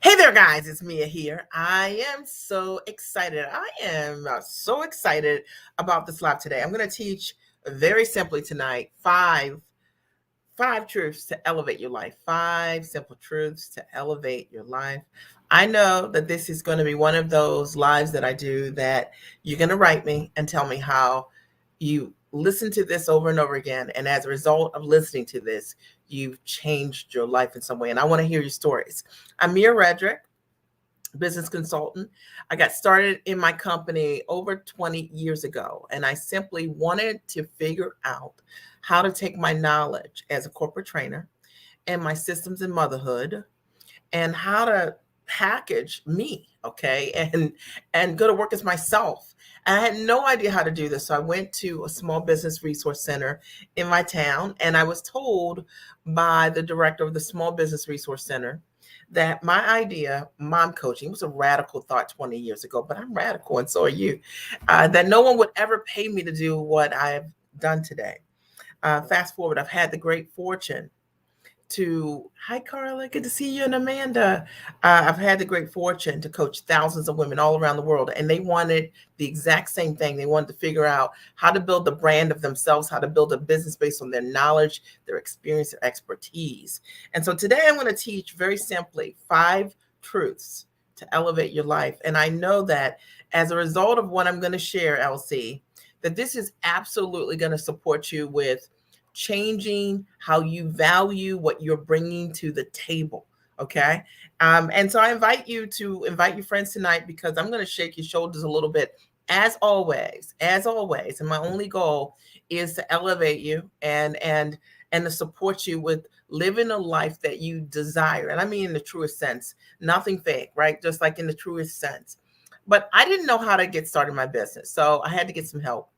Hey there, guys. It's Mia here. I am so excited. I am so excited about this live today. I'm going to teach very simply tonight five truths to elevate your life. Five simple truths to elevate your life. I know that this is going to be one of those lives that I do that you're going to write me and tell me how you listen to this over and over again. And as a result of listening to this, you've changed your life in some way. And I want to hear your stories. I'm Mia Redrick, business consultant. I got started in my company over 20 years ago, and I simply wanted to figure out how to take my knowledge as a corporate trainer and my systems in motherhood and how to package me, okay, and go to work as myself. And I had no idea how to do this. So I went to a small business resource center in my town, and I was told by the director of the small business resource center that my idea, mom coaching, was a radical thought 20 years ago, but I'm radical and so are you, that no one would ever pay me to do what I have done today. Fast forward, I've had the great fortune hi Carla, good to see you, and Amanda. I've had the great fortune to coach thousands of women all around the world, and they wanted the exact same thing. They wanted to figure out how to build the brand of themselves, how to build a business based on their knowledge, their experience, their expertise. And so today I'm going to teach very simply 5 truths to elevate your life. And I know that as a result of what I'm going to share, LC, that this is absolutely going to support you with changing how you value what you're bringing to the table. Okay. And so I invite you to invite your friends tonight because I'm going to shake your shoulders a little bit as always. And my only goal is to elevate you and to support you with living a life that you desire. And I mean in the truest sense, nothing fake, right? Just like in the truest sense. But I didn't know how to get started in my business. So I had to get some help.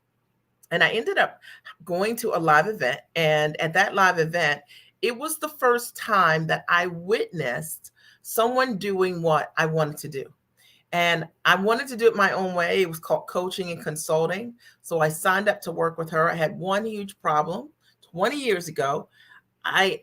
And I ended up going to a live event. And at that live event, it was the first time that I witnessed someone doing what I wanted to do. And I wanted to do it my own way. It was called coaching and consulting. So I signed up to work with her. I had one huge problem 20 years ago. I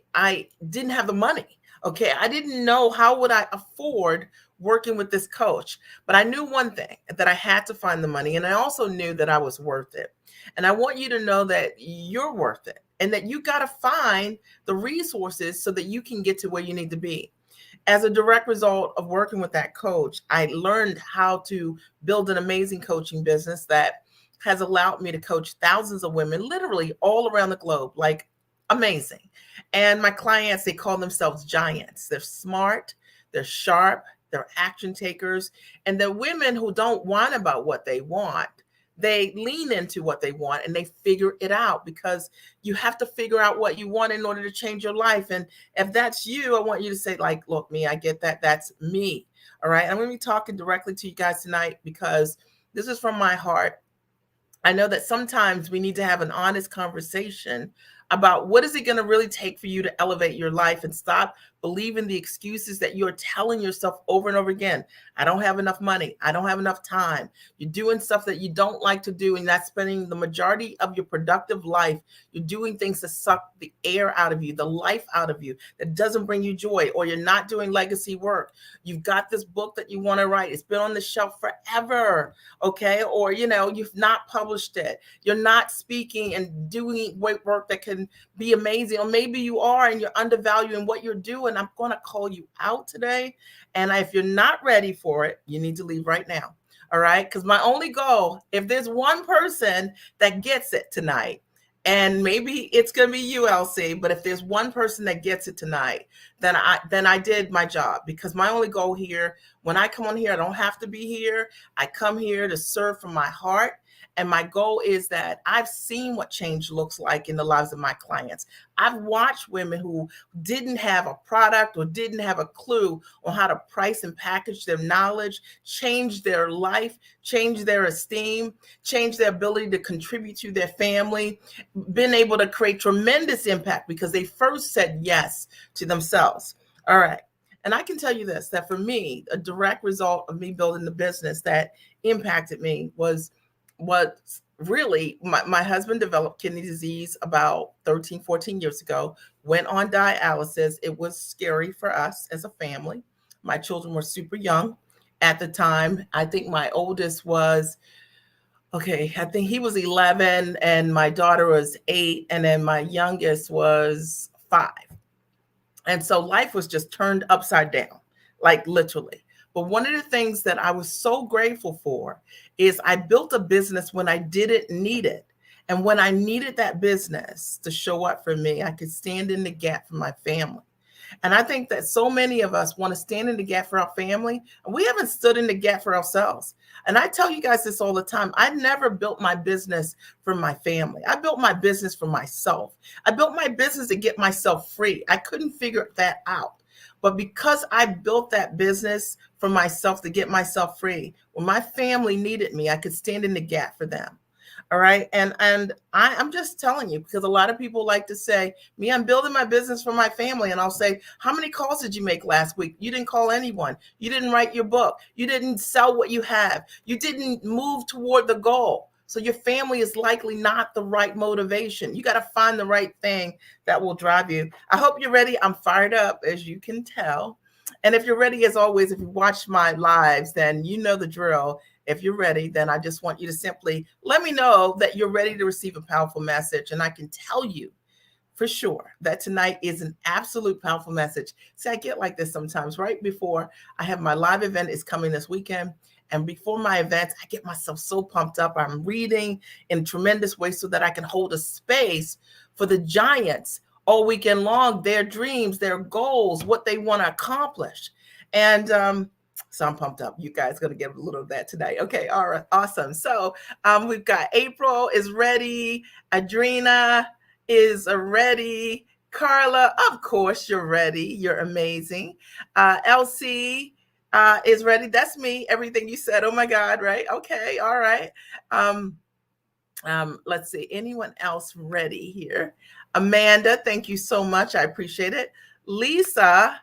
didn't have the money. Okay. I didn't know how would I afford working with this coach, but I knew one thing, that I had to find the money. And I also knew that I was worth it. And I want you to know that you're worth it and that you got to find the resources so that you can get to where you need to be. As a direct result of working with that coach, I learned how to build an amazing coaching business that has allowed me to coach thousands of women, literally all around the globe, like amazing. And my clients, they call themselves giants. They're smart, they're sharp, they're action takers, and they're women who don't whine about what they want. They lean into what they want and they figure it out, because you have to figure out what you want in order to change your life. And if that's you, I want you to say, like, look, me, I get that. That's me. All right. I'm going to be talking directly to you guys tonight because this is from my heart. I know that sometimes we need to have an honest conversation about what is it going to really take for you to elevate your life and stop believing the excuses that you're telling yourself over and over again. I don't have enough money. I don't have enough time. You're doing stuff that you don't like to do, and that's spending the majority of your productive life. You're doing things to suck the air out of you, the life out of you, that doesn't bring you joy, or you're not doing legacy work. You've got this book that you want to write. It's been on the shelf forever. Okay. Or, you've not published it. You're not speaking and doing work that can be amazing. Or maybe you are and you're undervaluing what you're doing. I'm going to call you out today. And if you're not ready for it, you need to leave right now. All right. Because my only goal, if there's one person that gets it tonight, and maybe it's going to be you, LC, but if there's one person that gets it tonight, then I did my job. Because my only goal here, when I come on here, I don't have to be here. I come here to serve from my heart. And my goal is that I've seen what change looks like in the lives of my clients. I've watched women who didn't have a product or didn't have a clue on how to price and package their knowledge, change their life, change their esteem, change their ability to contribute to their family, been able to create tremendous impact because they first said yes to themselves. All right. And I can tell you this, that for me, a direct result of me building the business that impacted me was what really my husband developed kidney disease about 13, 14 years ago, went on dialysis. It was scary for us as a family. My children were super young at the time. I think my oldest was, okay, I think he was 11 and my daughter was 8, and then my youngest was 5. And so life was just turned upside down, like literally. But one of the things that I was so grateful for is I built a business when I didn't need it. And when I needed that business to show up for me, I could stand in the gap for my family. And I think that so many of us want to stand in the gap for our family, and we haven't stood in the gap for ourselves. And I tell you guys this all the time. I never built my business for my family. I built my business for myself. I built my business to get myself free. I couldn't figure that out. But because I built that business for myself to get myself free, when my family needed me, I could stand in the gap for them. All right. I'm just telling you, because a lot of people like to say, me, I'm building my business for my family. And I'll say, how many calls did you make last week? You didn't call anyone. You didn't write your book. You didn't sell what you have. You didn't move toward the goal. So your family is likely not the right motivation. You got to find the right thing that will drive you. I hope you're ready. I'm fired up, as you can tell. And if you're ready, as always, if you watch my lives, then you know the drill. If you're ready, then I just want you to simply let me know that you're ready to receive a powerful message. And I can tell you for sure that tonight is an absolute powerful message. See, I get like this sometimes right before I have my live event is coming this weekend. And before my events, I get myself so pumped up. I'm reading in tremendous ways so that I can hold a space for the giants all weekend long, their dreams, their goals, what they want to accomplish. And so I'm pumped up. You guys going to get a little of that tonight. Okay. All right. Awesome. So we've got April is ready. Adrena is ready. Carla, of course, you're ready. You're amazing. Elsie is ready. That's me. Everything you said. Oh my God. Right. Okay. All right. Let's see. Anyone else ready here? Amanda, thank you so much. I appreciate it. Lisa,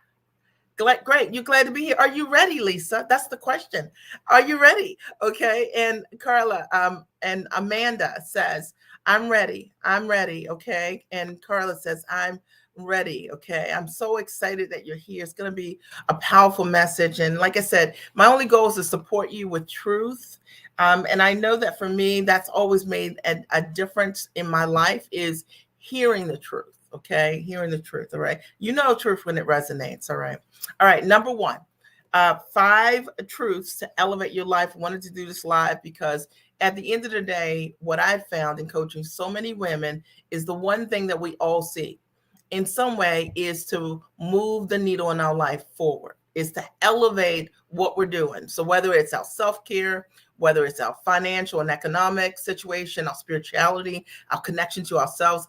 great. You're glad to be here. Are you ready, Lisa? That's the question. Are you ready? Okay. And Carla, and Amanda says, I'm ready. I'm ready. Okay. And Carla says, I'm ready. Okay. I'm so excited that you're here. It's going to be a powerful message. And like I said, my only goal is to support you with truth. And I know that for me, that's always made a difference in my life is hearing the truth. Okay. Hearing the truth. All right. You know truth when it resonates. All right. All right. Number one, 5 truths to elevate your life. I wanted to do this live because at the end of the day, what I've found in coaching so many women is the one thing that we all see in some way is to move the needle in our life forward, is to elevate what we're doing. So whether it's our self-care, whether it's our financial and economic situation, our spirituality, our connection to ourselves,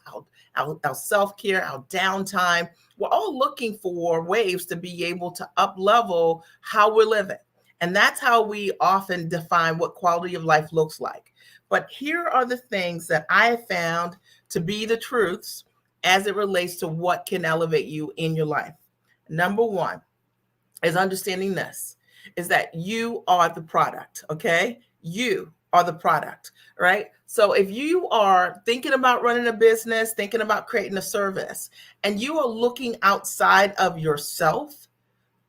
our self-care, our downtime, we're all looking for ways to be able to up-level how we're living. And that's how we often define what quality of life looks like. But here are the things that I have found to be the truths as it relates to what can elevate you in your life. Number one is understanding this, is that you are the product, okay? You are the product, right? So if you are thinking about running a business, thinking about creating a service, and you are looking outside of yourself,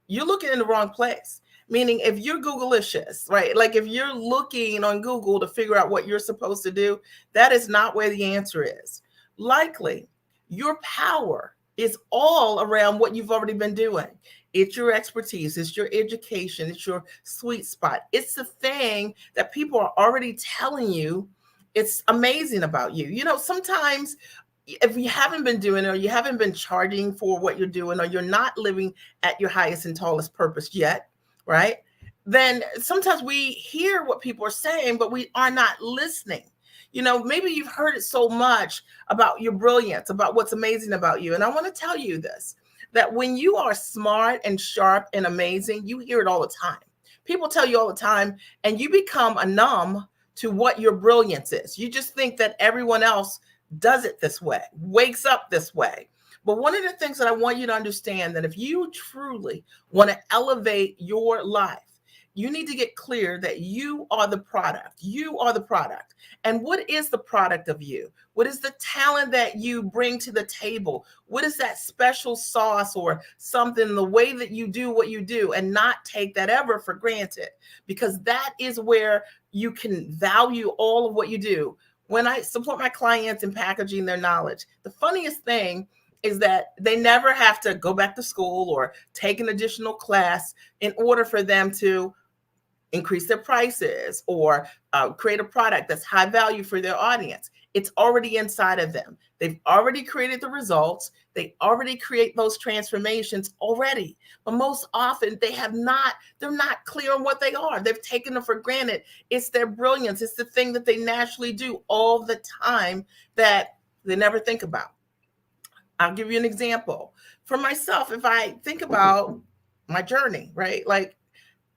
you're looking in the wrong place. Meaning if you're Googleicious, right? Like if you're looking on Google to figure out what you're supposed to do, that is not where the answer is. Likely, your power is all around what you've already been doing. It's your expertise, it's your education, it's your sweet spot. It's the thing that people are already telling you it's amazing about you. You know, sometimes if you haven't been doing it or you haven't been charging for what you're doing or you're not living at your highest and tallest purpose yet, right? Then sometimes we hear what people are saying, but we are not listening. You know, maybe you've heard it so much about your brilliance, about what's amazing about you. And I want to tell you this, that when you are smart and sharp and amazing, you hear it all the time. People tell you all the time, and you become a numb to what your brilliance is. You just think that everyone else does it this way, wakes up this way. But one of the things that I want you to understand that if you truly want to elevate your life, you need to get clear that you are the product. You are the product. And what is the product of you? What is the talent that you bring to the table? What is that special sauce or something, the way that you do what you do, and not take that ever for granted? Because that is where you can value all of what you do. When I support my clients in packaging their knowledge, the funniest thing is that they never have to go back to school or take an additional class in order for them to increase their prices or create a product that's high value for their audience. It's already inside of them. They've already created the results. They already create those transformations already. But most often they're not clear on what they are. They've taken them for granted. It's their brilliance. It's the thing that they naturally do all the time that they never think about. I'll give you an example. For myself, if I think about my journey, right? Like,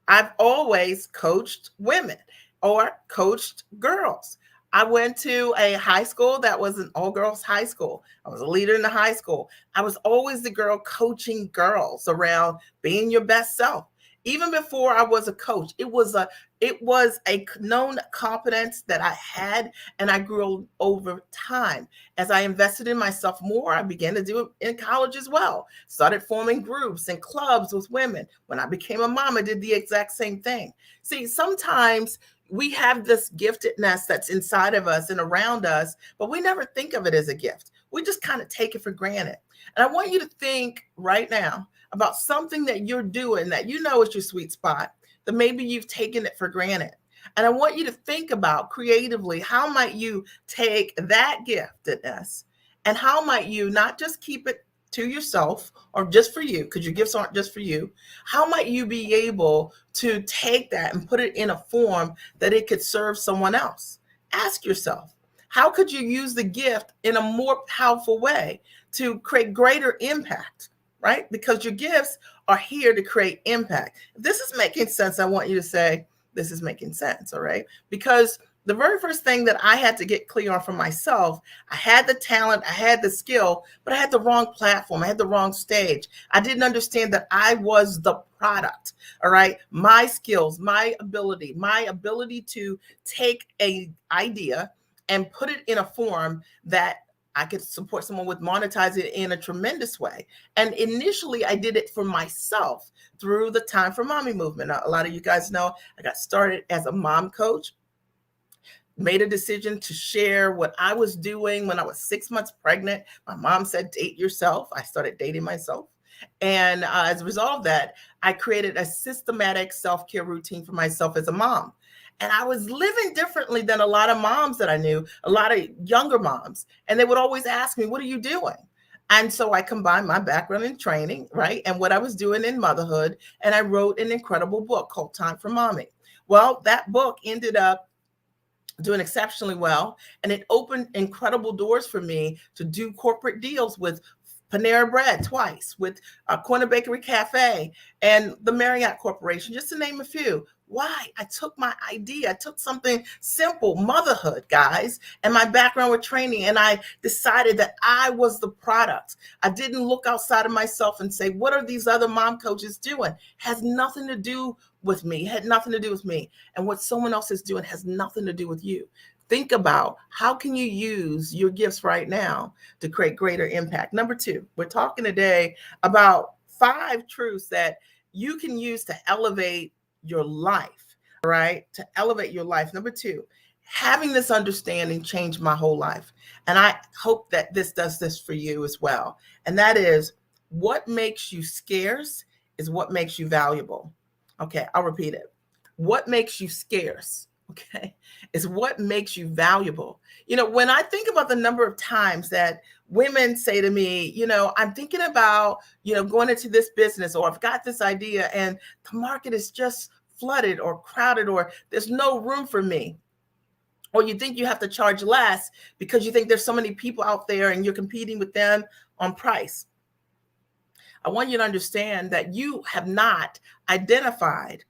I've always coached women or coached girls. I went to a high school that was an all girls high school. I was a leader in the high school. I was always the girl coaching girls around being your best self. Even before I was a coach, it was a known competence that I had, and I grew over time. As I invested in myself more, I began to do it in college as well. Started forming groups and clubs with women. When I became a mom, I did the exact same thing. See, sometimes we have this giftedness that's inside of us and around us, but we never think of it as a gift. We just kind of take it for granted. And I want you to think right now about something that you're doing that you know is your sweet spot, that maybe you've taken it for granted. And I want you to think about creatively, how might you take that giftedness and how might you not just keep it to yourself or just for you, because your gifts aren't just for you. How might you be able to take that and put it in a form that it could serve someone else? Ask yourself, how could you use the gift in a more powerful way to create greater impact, right? Because your gifts are here to create impact. If this is making sense, I want you to say, this is making sense, all right? Because the very first thing that I had to get clear on for myself, I had the talent, I had the skill, but I had the wrong platform. I had the wrong stage. I didn't understand that I was the product, all right? My skills, my ability to take an idea and put it in a form that I could support someone with, monetize it in a tremendous way. And initially, I did it for myself through the Time for Mommy movement. Now, a lot of you guys know I got started as a mom coach, made a decision to share what I was doing when I was 6 months pregnant. My mom said, date yourself. I started dating myself. And as a result of that, I created a systematic self-care routine for myself as a mom. And I was living differently than a lot of moms that I knew, a lot of younger moms. And they would always ask me, what are you doing? And so I combined my background in training, right? And what I was doing in motherhood. And I wrote an incredible book called Time for Mommy. Well, that book ended up doing exceptionally well. And it opened incredible doors for me to do corporate deals with Panera Bread twice, with Corner Bakery Cafe and the Marriott Corporation, just to name a few. Why? I took my idea, I took something simple, motherhood, guys, and my background with training, and I decided that I was the product. I didn't look outside of myself and say, what are these other mom coaches doing? Has nothing to do with me, had nothing to do with me. And what someone else is doing has nothing to do with you. Think about how can you use your gifts right now to create greater impact. Number 2, we're talking today about 5 truths that you can use to elevate your life, right? To elevate your life. Number 2, having this understanding changed my whole life. And I hope that this does this for you as well. And that is, what makes you scarce is what makes you valuable. Okay, I'll repeat it. What makes you scarce, okay, is what makes you valuable. You know, when I think about the number of times that women say to me, you know, I'm thinking about, you know, going into this business, or I've got this idea and the market is just flooded or crowded, or there's no room for me. Or you think you have to charge less because you think there's so many people out there and you're competing with them on price. I want you to understand that you have not identified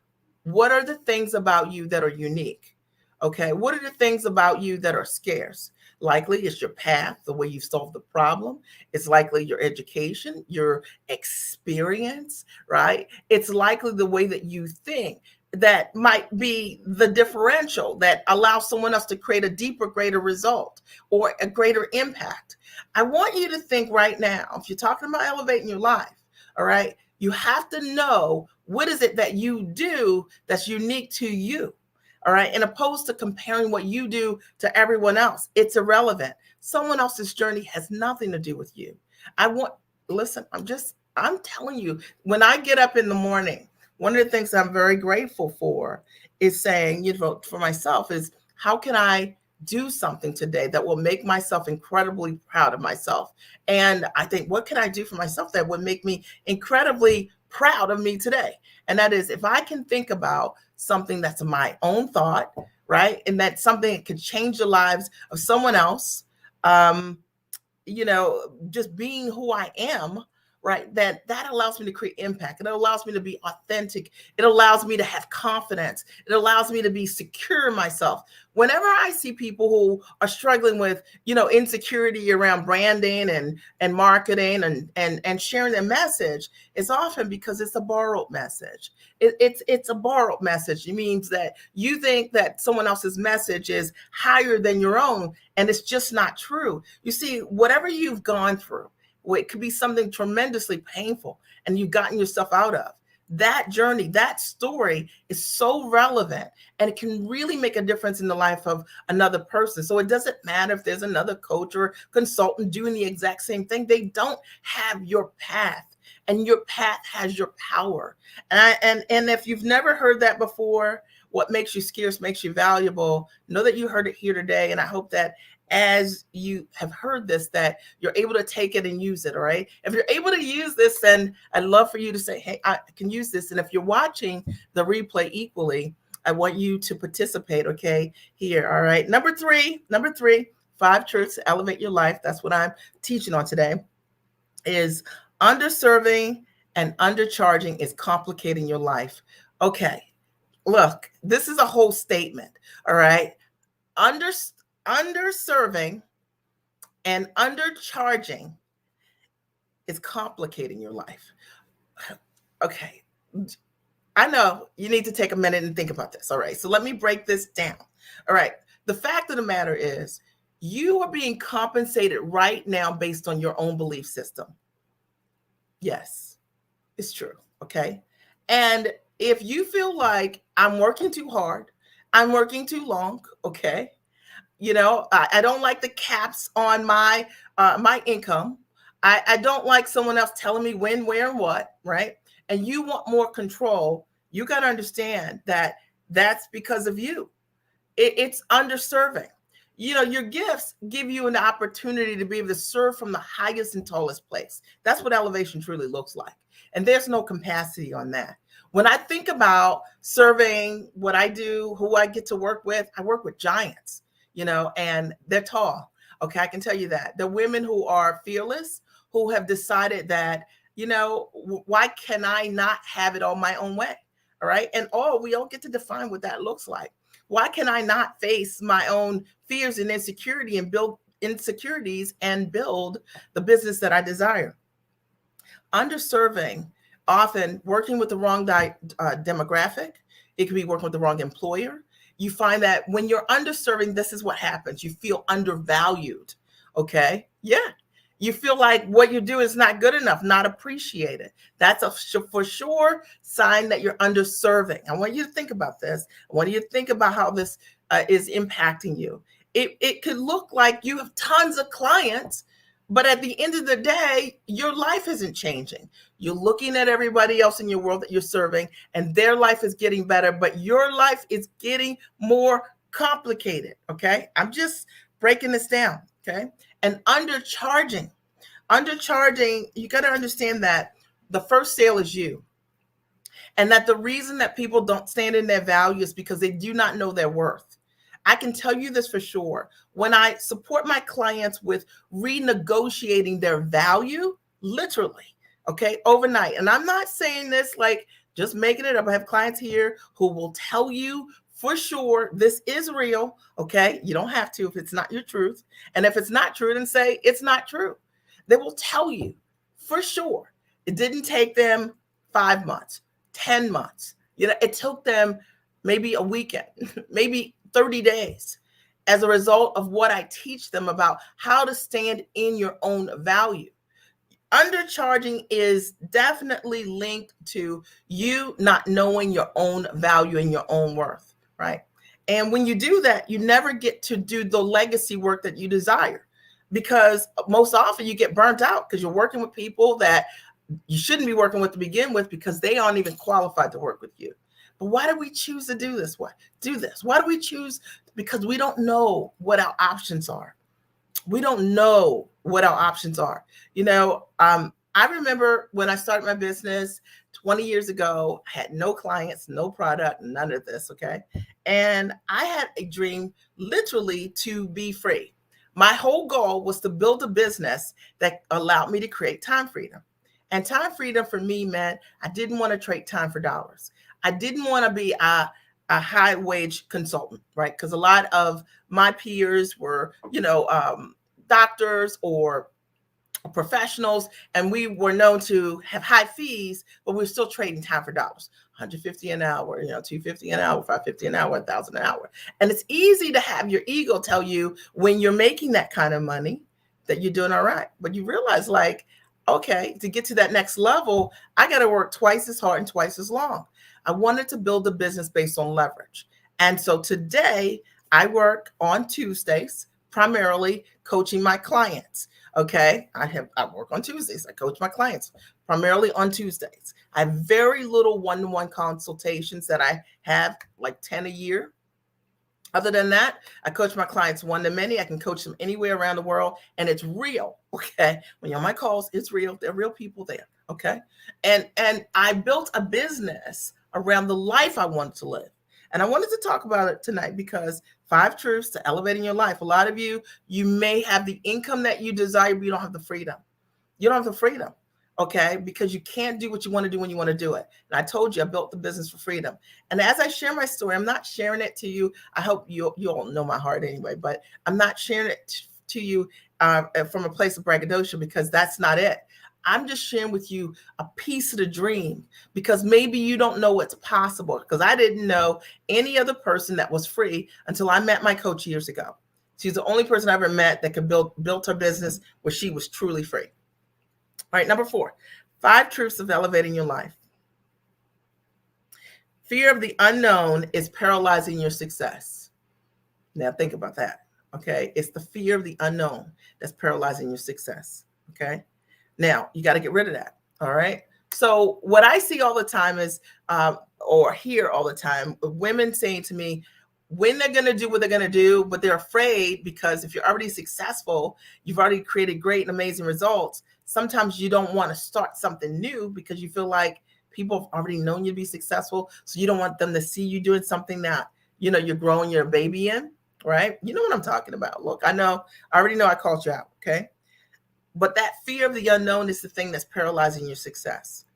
what are the things about you that are unique. Okay, what are the things about you that are scarce? Likely it's your path, the way you solve the problem. It's likely your education, your experience, right? It's likely the way that you think. that might be the differential that allows someone else to create a deeper, greater result or a greater impact. I want you to think right now, if you're talking about elevating your life, all right, you have to know what is it that you do that's unique to you. All right. And opposed to comparing what you do to everyone else, it's irrelevant. Someone else's journey has nothing to do with you. I want, listen, I'm telling you, when I get up in the morning, one of the things I'm very grateful for is saying, for myself is how can I do something today that will make myself incredibly proud of myself? And I think, what can I do for myself that would make me incredibly proud of me today? And that is if I can think about something that's my own thought, right? And that's something that could change the lives of someone else. Um, just being who I am, right? That allows me to create impact. It allows me to be authentic. It allows me to have confidence. It allows me to be secure in myself. Whenever I see people who are struggling with, insecurity around branding and marketing and sharing their message, it's often because it's a borrowed message. It's a borrowed message. It means that you think that someone else's message is higher than your own, and it's just not true. You see, whatever you've gone through, it could be something tremendously painful and you've gotten yourself out of. That journey, that story is so relevant, and it can really make a difference in the life of another person. So it doesn't matter if there's another coach or consultant doing the exact same thing. They don't have your path, and your path has your power. And if you've never heard that before, what makes you scarce makes you valuable. Know that you heard it here today, and I hope that as you have heard this, that you're able to take it and use it. All right. If you're able to use this, then I'd love for you to say, hey, I can use this. And if you're watching the replay equally, I want you to participate. Okay. Here. All right. Number three, 5 truths to elevate your life. That's what I'm teaching on today is underserving and undercharging is complicating your life. Okay. Look, this is a whole statement. All right. Underserving and undercharging is complicating your life. Okay. I know you need to take a minute and think about this. All right. So let me break this down. All right. The fact of the matter is you are being compensated right now based on your own belief system. Yes, it's true. Okay. And if you feel like I'm working too hard, I'm working too long. Okay. I don't like the caps on my income. I don't like someone else telling me when, where, and what, right? And you want more control. You got to understand that that's because of you. It's underserving. Your gifts give you an opportunity to be able to serve from the highest and tallest place. That's what elevation truly looks like. And there's no capacity on that. When I think about serving, what I do, who I get to work with, I work with giants. And they're tall. Okay, I can tell you that. The women who are fearless, who have decided that, why can I not have it all my own way? All right. And we all get to define what that looks like. Why can I not face my own fears and insecurity and build insecurities and build the business that I desire? Underserving, often working with the wrong demographic. It could be working with the wrong employer. You find that when you're underserving, this is what happens. You feel undervalued. Okay. Yeah. You feel like what you do is not good enough, not appreciated. That's a for sure sign that you're underserving. I want you to think about this. I want you to think about how this is impacting you. It could look like you have tons of clients, but at the end of the day, your life isn't changing. You're looking at everybody else in your world that you're serving, and their life is getting better, but your life is getting more complicated. Okay. I'm just breaking this down. Okay. And undercharging, you got to understand that the first sale is you. And that the reason that people don't stand in their value is because they do not know their worth. I can tell you this for sure. When I support my clients with renegotiating their value, literally, okay, overnight. And I'm not saying this like just making it up. I have clients here who will tell you for sure this is real, okay? You don't have to if it's not your truth. And if it's not true, then say it's not true. They will tell you for sure. It didn't take them 5 months, 10 months, It took them maybe a weekend, maybe 30 days as a result of what I teach them about how to stand in your own value. Undercharging is definitely linked to you not knowing your own value and your own worth, right? And when you do that, you never get to do the legacy work that you desire, because most often you get burnt out because you're working with people that you shouldn't be working with to begin with, because they aren't even qualified to work with you. But why do we choose to do this? Why do we choose? Because we don't know what our options are. We don't know what our options are. I remember when I started my business 20 years ago, I had no clients, no product, none of this. Okay. And I had a dream literally to be free. My whole goal was to build a business that allowed me to create time freedom. And time freedom for me meant I didn't want to trade time for dollars. I didn't want to be a high wage consultant, right? Because a lot of my peers were, doctors or professionals, and we were known to have high fees, but we were still trading time for dollars. 150 an hour, 250 an hour, 550 an hour, 1,000 an hour. And it's easy to have your ego tell you when you're making that kind of money that you're doing all right. But you realize, like, okay, to get to that next level, I got to work twice as hard and twice as long. I wanted to build a business based on leverage. And so today I work on Tuesdays, primarily coaching my clients. Okay. I work on Tuesdays. I coach my clients primarily on Tuesdays. I have very little one-to-one consultations that I have, like 10 a year. Other than that, I coach my clients one-to-many. I can coach them anywhere around the world, and it's real. Okay. When you're on my calls, it's real. There are real people there. Okay. And I built a business around the life I wanted to live. And I wanted to talk about it tonight because 5 truths to elevating your life. A lot of you may have the income that you desire, but you don't have the freedom. You don't have the freedom, okay? Because you can't do what you want to do when you want to do it. And I told you I built the business for freedom. And as I share my story, I'm not sharing it to you. I hope you all know my heart anyway, but I'm not sharing it to you from a place of braggadocio, because that's not it. I'm just sharing with you a piece of the dream, because maybe you don't know what's possible, because I didn't know any other person that was free until I met my coach years ago. She's the only person I ever met that could build her business where she was truly free. All right, number 4, 5 truths of elevating your life. Fear of the unknown is paralyzing your success. Now think about that. Okay, it's the fear of the unknown that's paralyzing your success. Okay. Now, you got to get rid of that. All right. So what I see all the time is, or hear all the time, women saying to me when they're going to do what they're going to do, but they're afraid because if you're already successful, you've already created great and amazing results. Sometimes you don't want to start something new because you feel like people have already known you to be successful. So you don't want them to see you doing something that, you're growing your baby in, right? You know what I'm talking about. Look, I already know I called you out. Okay. But that fear of the unknown is the thing that's paralyzing your success,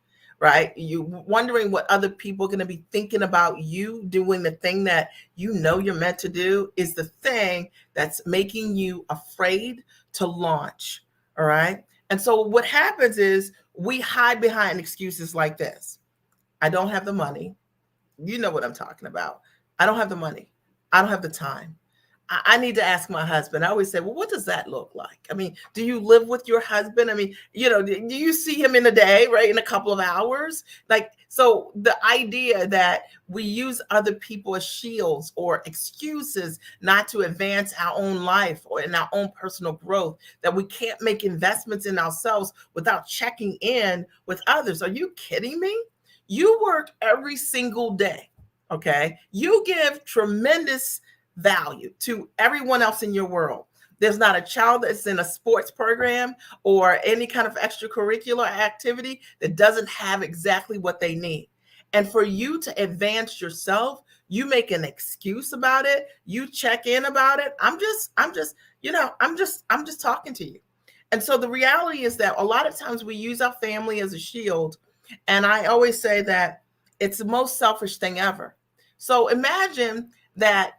right? You wondering what other people are going to be thinking about you doing the thing that you're meant to do is the thing that's making you afraid to launch. All right. And so what happens is we hide behind excuses like this. I don't have the money. You know what I'm talking about. I don't have the money. I don't have the time. I need to ask my husband. I always say, well, what does that look like? I mean, do you live with your husband? I mean, do you see him in a day, right? In a couple of hours? Like, so the idea that we use other people as shields or excuses not to advance our own life or in our own personal growth, that we can't make investments in ourselves without checking in with others. Are you kidding me? You work every single day. Okay. You give tremendous value to everyone else in your world. There's not a child that's in a sports program or any kind of extracurricular activity that doesn't have exactly what they need. And for you to advance yourself, you make an excuse about it. You check in about it. I'm just talking to you. And so the reality is that a lot of times we use our family as a shield. And I always say that it's the most selfish thing ever. So imagine that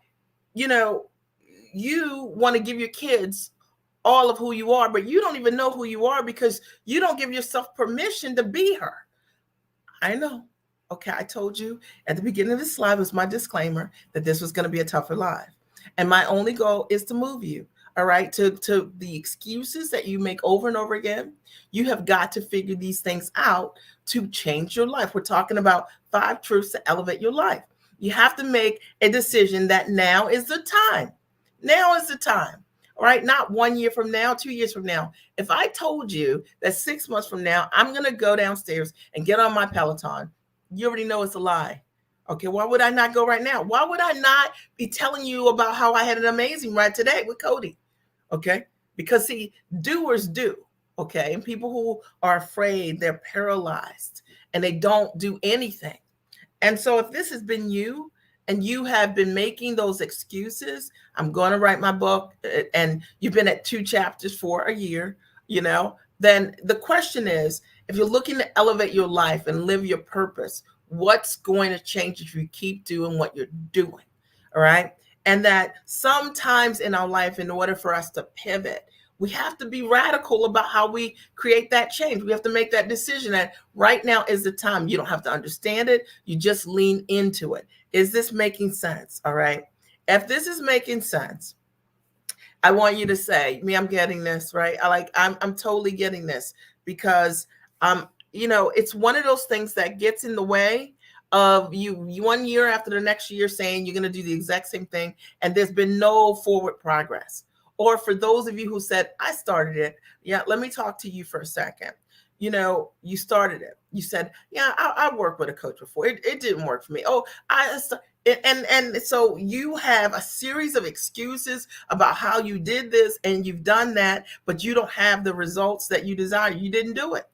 you want to give your kids all of who you are, but you don't even know who you are because you don't give yourself permission to be her. I know. Okay, I told you at the beginning of this live was my disclaimer that this was going to be a tougher live. And my only goal is to move you, all right, to the excuses that you make over and over again. You have got to figure these things out to change your life. We're talking about 5 truths to elevate your life. You have to make a decision that now is the time. Now is the time. All right, not 1 year from now, 2 years from now. If I told you that 6 months from now, I'm going to go downstairs and get on my Peloton, you already know it's a lie. Okay, why would I not go right now? Why would I not be telling you about how I had an amazing ride today with Cody? Okay, because see, doers do. Okay, and people who are afraid, they're paralyzed and they don't do anything. And so if this has been you and you have been making those excuses, I'm going to write my book, and you've been at 2 chapters for a year, then the question is, if you're looking to elevate your life and live your purpose, what's going to change if you keep doing what you're doing? All right. And that sometimes in our life, in order for us to pivot, we have to be radical about how we create that change. We have to make that decision that right now is the time. You don't have to understand it. You just lean into it. Is this making sense? All right. If this is making sense, I want you to say, me, I'm getting this, right? I'm totally getting this, because it's one of those things that gets in the way of you 1 year after the next year saying you're going to do the exact same thing, and there's been no forward progress. Or for those of you who said, I started it. Yeah, let me talk to you for a second. You started it. You said, yeah, I worked with a coach before. It didn't work for me. Oh, and so you have a series of excuses about how you did this and you've done that, but you don't have the results that you desire. You didn't do it.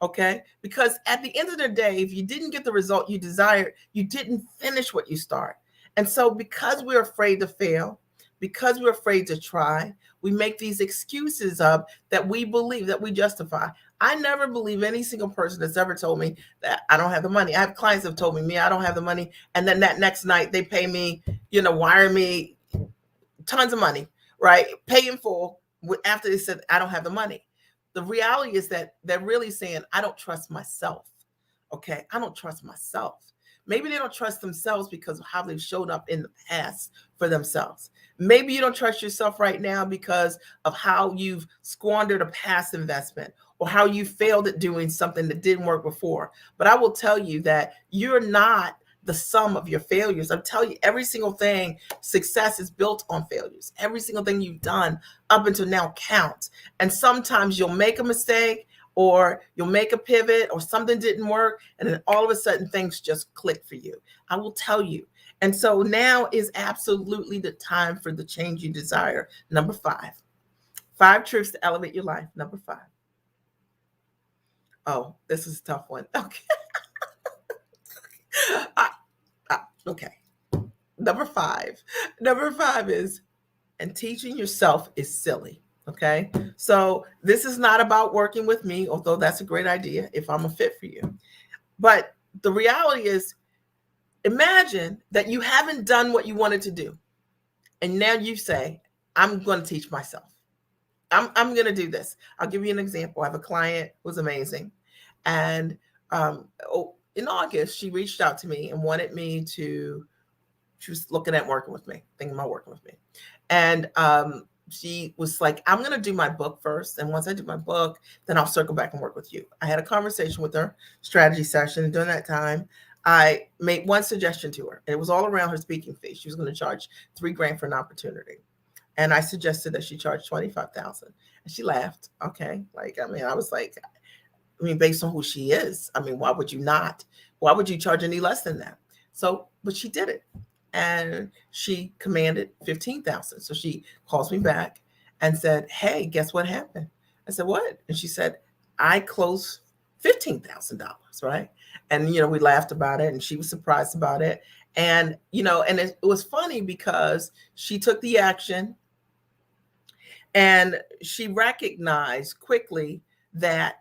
Okay. Because at the end of the day, if you didn't get the result you desired, you didn't finish what you start. And so because we're afraid to fail, because we're afraid to try, we make these excuses up that we believe, that we justify. I never believe any single person that's ever told me that I don't have the money. I have clients that have told me, I don't have the money. And then that next night they pay me, wire me tons of money, right? Pay in full after they said, I don't have the money. The reality is that they're really saying, I don't trust myself. Okay. I don't trust myself. Maybe they don't trust themselves because of how they've showed up in the past for themselves. Maybe you don't trust yourself right now because of how you've squandered a past investment or how you failed at doing something that didn't work before. But I will tell you that you're not the sum of your failures. I'm telling you, every single thing, success is built on failures. Every single thing you've done up until now counts. And sometimes you'll make a mistake, or you'll make a pivot, or something didn't work, and then all of a sudden things just click for you. I will tell you. And so now is absolutely the time for the change you desire. Number 5. 5 truths to elevate your life. Number 5. Oh, this is a tough one. Okay. Okay. Number 5. Number 5 is, and teaching yourself is silly. Okay. So this is not about working with me, although that's a great idea if I'm a fit for you. But the reality is, imagine that you haven't done what you wanted to do. And now you say, I'm going to teach myself. I'm going to do this. I'll give you an example. I have a client who was amazing. And in August, she reached out to me and wanted me to, she was looking at working with me, thinking about working with me. And she was like, I'm going to do my book first. And once I do my book, then I'll circle back and work with you. I had a conversation with her, strategy session. And during that time, I made one suggestion to her. It was all around her speaking fee. She was going to charge $3,000 for an opportunity. And I suggested that she charge $25,000. And she laughed. Okay. I was like, based on who she is, why would you not? Why would you charge any less than that? So, but she did it. And she commanded $15,000. So she calls me back and said, hey, guess what happened? I said, what? And she said, I closed $15,000, right? And, we laughed about it and she was surprised about it. And, and it was funny because she took the action and she recognized quickly that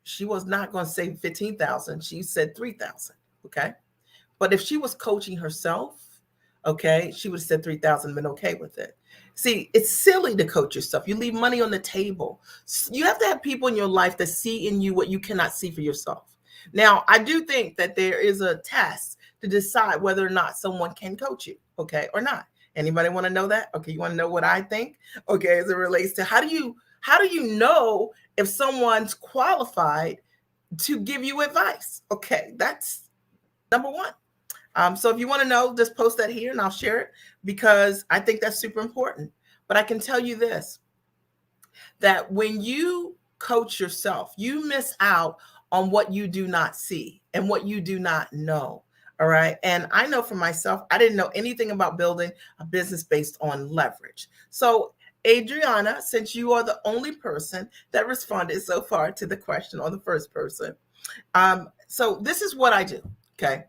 she was not going to say 15,000. She said 3,000. Okay. But if she was coaching herself, okay, she would have said 3,000 and been okay with it. See, it's silly to coach yourself. You leave money on the table. You have to have people in your life that see in you what you cannot see for yourself. Now, I do think that there is a test to decide whether or not someone can coach you, okay, or not. Anybody want to know that? Okay, you want to know what I think? Okay, as it relates to how do you know if someone's qualified to give you advice? Okay, that's number one. So if you want to know, just post that here and I'll share it because I think that's super important. But I can tell you this, that when you coach yourself, you miss out on what you do not see and what you do not know. All right. And I know for myself, I didn't know anything about building a business based on leverage. So, Adriana, since you are the only person that responded so far to the question on the first person, so this is what I do. Okay.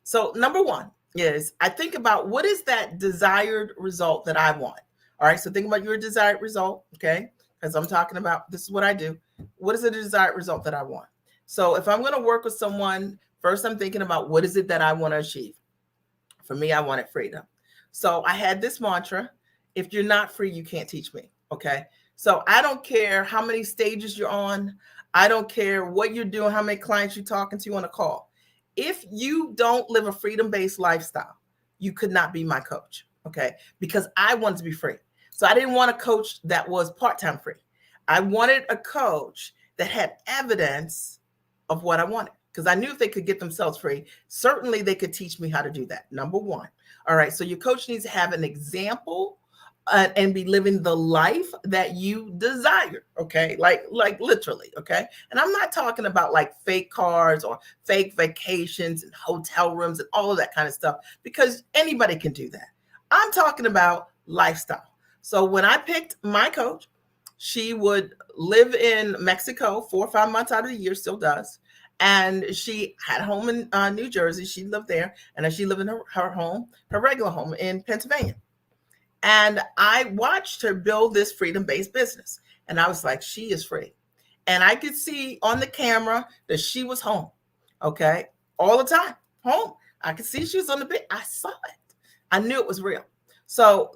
So, number one is I think about what is that desired result that I want. All right. So, think about your desired result. Okay. Because I'm talking about this is what I do. What is the desired result that I want? So, if I'm going to work with someone, first I'm thinking about what is it that I want to achieve. For me, I wanted freedom. So, I had this mantra: if you're not free, you can't teach me. Okay. So, I don't care how many stages you're on. I don't care what you're doing, how many clients you're talking to on a call. If you don't live a freedom-based lifestyle, you could not be my coach. Okay. Because I wanted to be free. So I didn't want a coach that was part-time free. I wanted a coach that had evidence of what I wanted because I knew if they could get themselves free, certainly they could teach me how to do that. Number one. All right. So your coach needs to have an example and be living the life that you desire. Okay. Like literally. Okay. And I'm not talking about like fake cars or fake vacations and hotel rooms and all of that kind of stuff because anybody can do that. I'm talking about lifestyle. So when I picked my coach, she would live in Mexico 4 or 5 months out of the year, still does. And she had a home in New Jersey. She lived there. And then she lived in her home, her regular home in Pennsylvania. And I watched her build this freedom-based business. And I was like, she is free. And I could see on the camera that she was home. Okay. All the time. Home. I could see she was on the bed. I saw it. I knew it was real. So,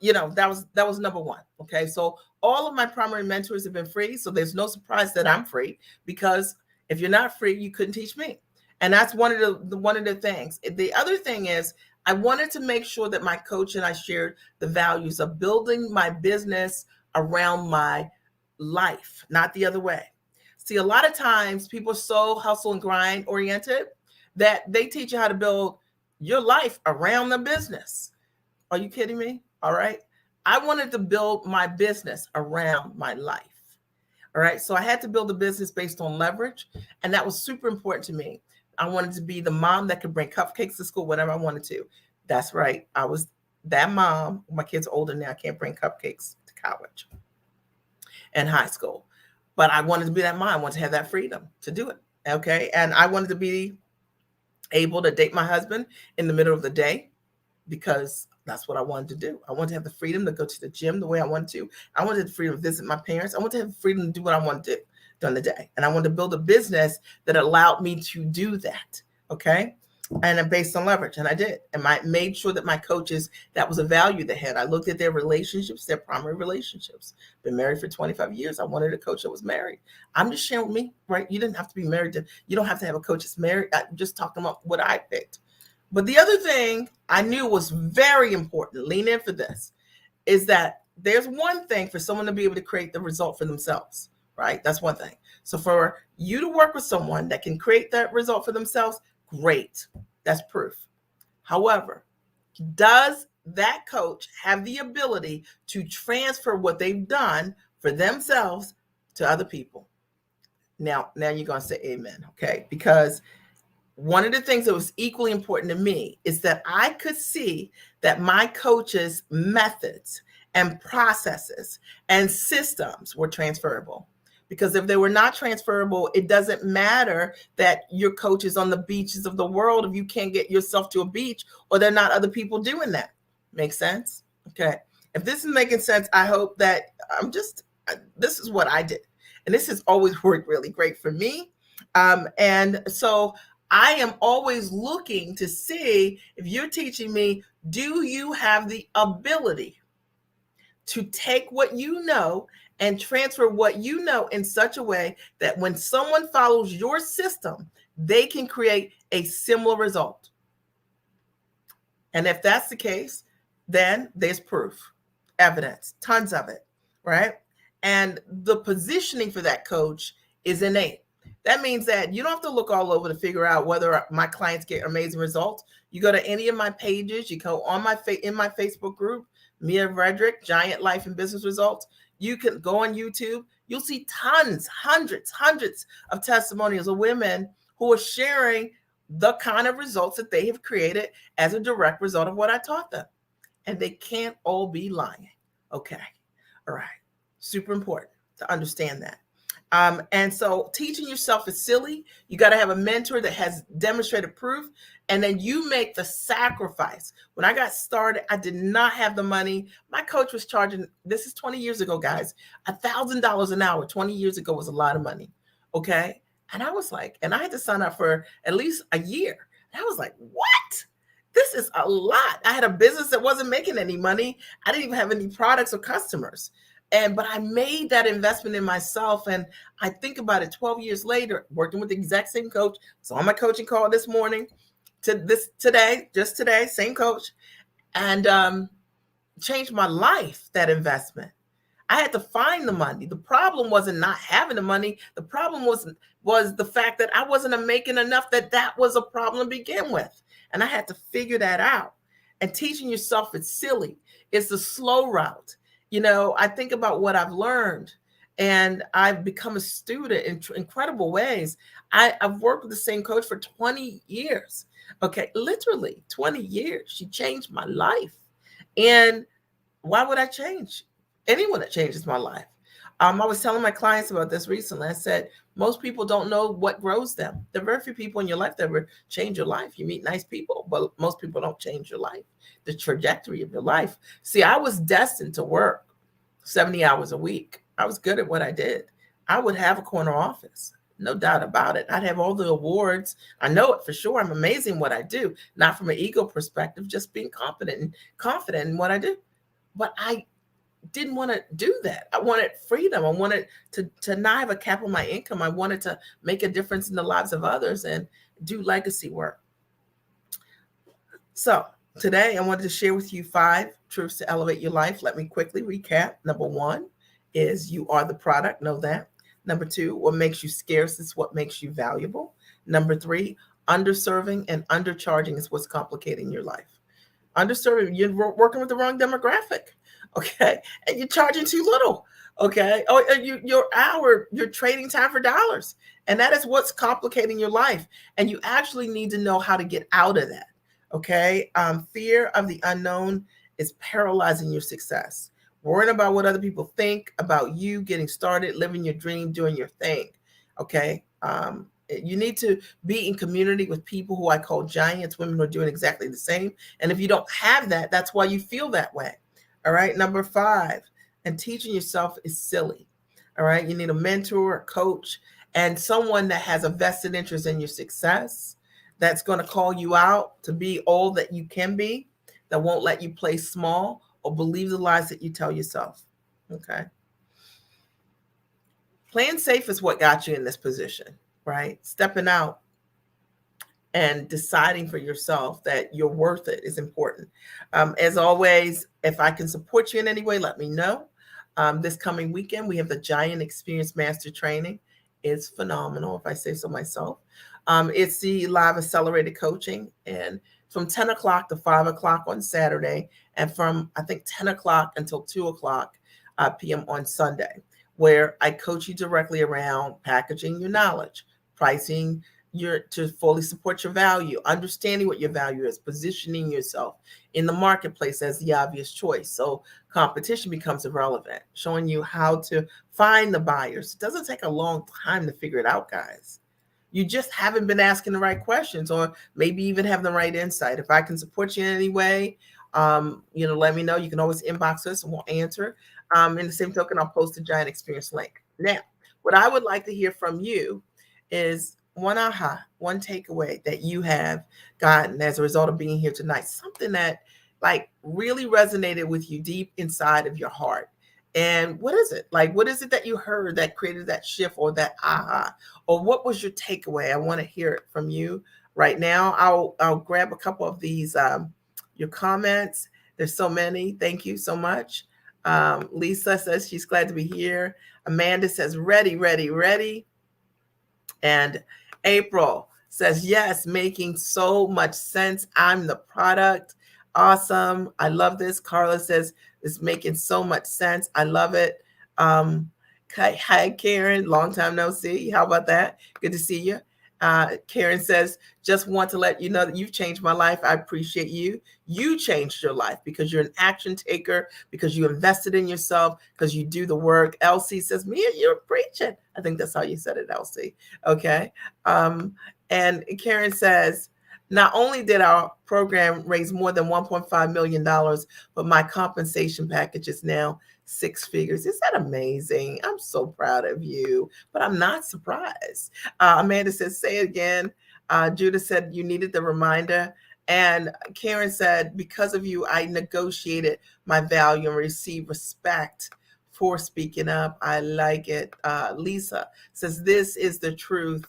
that was number one. Okay. So all of my primary mentors have been free. So there's no surprise that I'm free because if you're not free, you couldn't teach me. And that's one of the things. The other thing is I wanted to make sure that my coach and I shared the values of building my business around my life, not the other way. See, a lot of times people are so hustle and grind oriented that they teach you how to build your life around the business. Are you kidding me? All right. I wanted to build my business around my life. All right. So I had to build a business based on leverage. And that was super important to me. I wanted to be the mom that could bring cupcakes to school whenever I wanted to. That's right. I was that mom. My kids are older now. I can't bring cupcakes to college and high school. But I wanted to be that mom. I wanted to have that freedom to do it. Okay. And I wanted to be able to date my husband in the middle of the day because that's what I wanted to do. I wanted to have the freedom to go to the gym the way I wanted to. I wanted the freedom to visit my parents. I wanted to have the freedom to do what I wanted to do during the day. And I wanted to build a business that allowed me to do that. Okay. And based on leverage. And I did. And I made sure that my coaches, that was a value they had. I looked at their relationships, their primary relationships. Been married for 25 years. I wanted a coach that was married. I'm just sharing with me, right? You didn't have to be married you don't have to have a coach that's married. I'm just talking about what I picked. But the other thing I knew was very important, lean in for this, is that there's one thing for someone to be able to create the result for themselves, right? That's one thing. So for you to work with someone that can create that result for themselves, great. That's proof. However, does that coach have the ability to transfer what they've done for themselves to other people? Now you're going to say amen, okay? Because one of the things that was equally important to me is that I could see that my coach's methods and processes and systems were transferable. Because if they were not transferable, it doesn't matter that your coach is on the beaches of the world if you can't get yourself to a beach or there are not other people doing that. Make sense? Okay. If this is making sense, I hope that this is what I did. And this has always worked really great for me. And so I am always looking to see if you're teaching me, do you have the ability to take what you know and transfer what you know in such a way that when someone follows your system, they can create a similar result. And if that's the case, then there's proof, evidence, tons of it, right? And the positioning for that coach is innate. That means that you don't have to look all over to figure out whether my clients get amazing results. You go to any of my pages, you go on in my Facebook group, Mia Redrick, Giant Life and Business Results. You can go on YouTube. You'll see tons, hundreds of testimonials of women who are sharing the kind of results that they have created as a direct result of what I taught them. And they can't all be lying. Okay. All right. Super important to understand that. And so teaching yourself is silly. You got to have a mentor that has demonstrated proof. And then you make the sacrifice. When I got started, I did not have the money. My coach was charging, this is 20 years ago, guys, $1,000 an hour. 20 years ago was a lot of money. Okay. And I was like, and I had to sign up for at least a year. And I was like, what? This is a lot. I had a business that wasn't making any money. I didn't even have any products or customers. But I made that investment in myself. And I think about it 12 years later, working with the exact same coach. So on my coaching call this morning just today, same coach, and changed my life, that investment. I had to find the money. The problem wasn't not having the money. The problem was the fact that I wasn't making enough, that was a problem to begin with. And I had to figure that out. And teaching yourself is silly. It's the slow route. I think about what I've learned, and I've become a student in incredible ways. I've worked with the same coach for 20 years. Okay, literally 20 years. She changed my life. And why would I change? Anyone that changes my life. I was telling my clients about this recently. I said, most people don't know what grows them. There are very few people in your life that will change your life. You meet nice people, but most people don't change your life, the trajectory of your life. See, I was destined to work 70 hours a week. I was good at what I did. I would have a corner office, no doubt about it. I'd have all the awards. I know it for sure. I'm amazing what I do, not from an ego perspective, just being confident in what I do. But I didn't want to do that. I wanted freedom. I wanted to not have a cap on my income. I wanted to make a difference in the lives of others and do legacy work. So today I wanted to share with you 5 truths to elevate your life. Let me quickly recap. Number 1 is you are the product. Know that. Number 2, what makes you scarce is what makes you valuable. Number 3, underserving and undercharging is what's complicating your life. Underserving, you're working with the wrong demographic. Okay. And you're charging too little. Okay. Oh, you're trading time for dollars. And that is what's complicating your life. And you actually need to know how to get out of that. Okay. Fear of the unknown is paralyzing your success. Worrying about what other people think about you getting started, living your dream, doing your thing. Okay. You need to be in community with people who I call giants, women who are doing exactly the same. And if you don't have that, that's why you feel that way. All right. Number 5, and teaching yourself is silly. All right. You need a mentor, a coach, and someone that has a vested interest in your success, that's going to call you out to be all that you can be, that won't let you play small or believe the lies that you tell yourself. Okay. Playing safe is what got you in this position, right? Stepping out and deciding for yourself that you're worth it is important. As always, if I can support you in any way, let me know. This coming weekend, we have the Giant Experience Master Training. It's phenomenal, if I say so myself. It's the live accelerated coaching, and from 10 o'clock to 5 o'clock on Saturday, and from, I think, 10 o'clock until 2 o'clock p.m. on Sunday, where I coach you directly around packaging your knowledge, pricing to fully support your value, understanding what your value is, positioning yourself in the marketplace as the obvious choice. So competition becomes irrelevant, showing you how to find the buyers. It doesn't take a long time to figure it out, guys. You just haven't been asking the right questions, or maybe even have the right insight. If I can support you in any way, let me know. You can always inbox us and we'll answer. In the same token, I'll post the Giant Experience link. Now, what I would like to hear from you is one aha, one takeaway that you have gotten as a result of being here tonight, something that like really resonated with you deep inside of your heart? And what is it? Like, what is it that you heard that created that shift or that aha? Or what was your takeaway? I want to hear it from you right now. I'll grab a couple of these your comments. There's so many. Thank you so much. Lisa says she's glad to be here. Amanda says ready, ready, ready. And April says, yes, making so much sense. I'm the product. Awesome. I love this. Carla says, it's making so much sense. I love it. Hi, Karen. Long time no see. How about that? Good to see you. Karen says, just want to let you know that you've changed my life. I appreciate you. You changed your life because you're an action taker, because you invested in yourself, because you do the work. Elsie says, Mia, you're preaching. I think that's how you said it, Elsie. Okay. And Karen says, not only did our program raise more than $1.5 million, but my compensation package is now 6 figures. Is that amazing? I'm so proud of you, but I'm not surprised. Amanda says, say it again. Judith said, you needed the reminder. And Karen said, because of you, I negotiated my value and received respect for speaking up. I like it. Lisa says, this is the truth.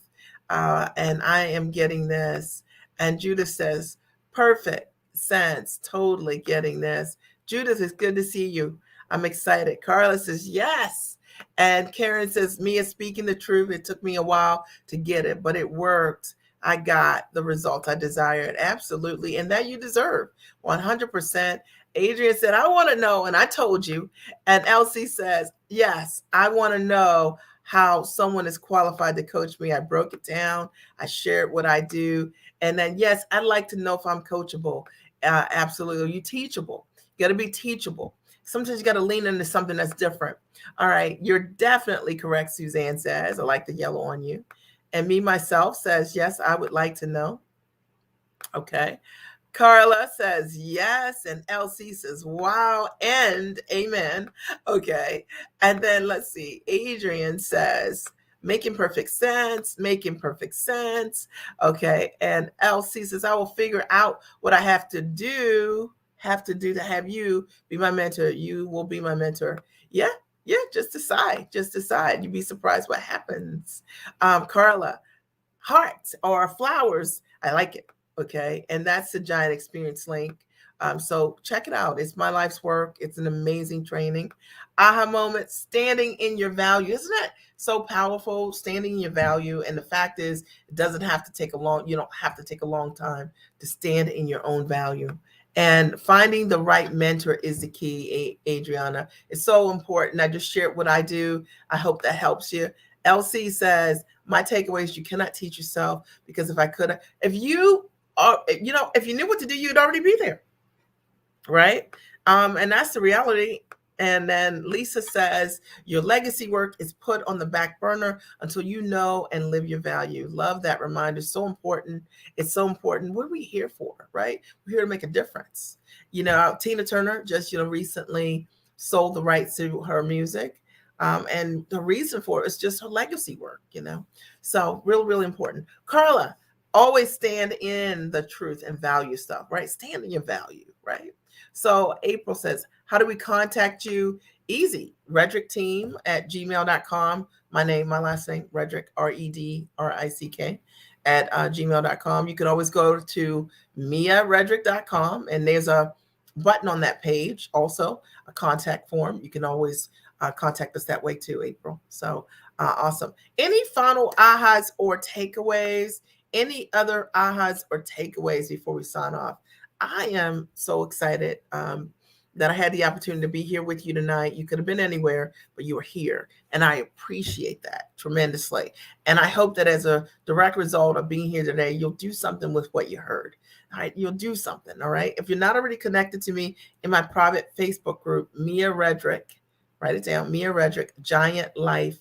And I am getting this. And Judith says, perfect sense. Totally getting this. Judith, it's good to see you. I'm excited. Carla says, yes. And Karen says, Mia, speaking the truth. It took me a while to get it, but it worked. I got the results I desired. Absolutely. And that you deserve 100%. Adrian said, I want to know. And I told you. And Elsie says, yes, I want to know how someone is qualified to coach me. I broke it down. I shared what I do. And then, yes, I'd like to know if I'm coachable. Absolutely. Are you teachable? You got to be teachable. Sometimes you got to lean into something that's different. All right. You're definitely correct, Suzanne says. I like the yellow on you. And me, myself says, yes, I would like to know. Okay. Carla says yes, and Elsie says wow and amen. Okay. And then let's see. Adrian says making perfect sense, making perfect sense. Okay. And Elsie says I will figure out what I have to do to have you be my mentor. You will be my mentor. Yeah. Yeah. Just decide. Just decide. You'd be surprised what happens. Carla, hearts or flowers. I like it. Okay. And that's the Giant Experience link. So check it out. It's my life's work. It's an amazing training. Aha moment, standing in your value. Isn't that so powerful? Standing in your value. And the fact is, it doesn't have to take you don't have to take a long time to stand in your own value. And finding the right mentor is the key, Adriana. It's so important. I just shared what I do. I hope that helps you. Elsie says, my takeaway is you cannot teach yourself, because if I could, if you knew what to do, you'd already be there. Right. And that's the reality. And then Lisa says, your legacy work is put on the back burner until you know and live your value. Love that reminder. So important. It's so important. What are we here for? Right. We're here to make a difference. Tina Turner just, recently sold the rights to her music. And the reason for it is just her legacy work, So really important. Carla, always stand in the truth and value stuff, right? Stand in your value, right? So April says, how do we contact you? Easy. redrickteam@gmail.com. My name, my last name, Redrick, Redrick, at gmail.com. You can always go to miaredrick.com, and there's a button on that page, also a contact form. You can always contact us that way too, April. So awesome. Any final ahas or takeaways? Any other ahas or takeaways before we sign off? I am so excited that I had the opportunity to be here with you tonight. You could have been anywhere, but you were here. And I appreciate that tremendously. And I hope that as a direct result of being here today, you'll do something with what you heard. All right. You'll do something. All right. If you're not already connected to me in my private Facebook group, Mia Redrick, write it down, Mia Redrick, Giant Life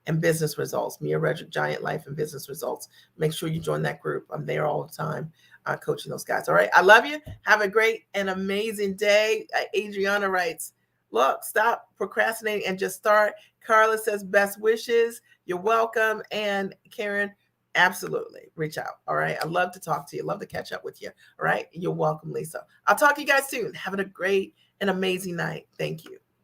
and Business Results. Mia Redrick, Giant Life and Business Results. Make sure you join that group. I'm there all the time coaching those guys. All right. I love you. Have a great and amazing day. Adriana writes, look, stop procrastinating and just start. Carla says, best wishes. You're welcome. And Karen, absolutely reach out. All right. I love to talk to you. Love to catch up with you. All right. You're welcome, Lisa. I'll talk to you guys soon. Having a great and amazing night. Thank you.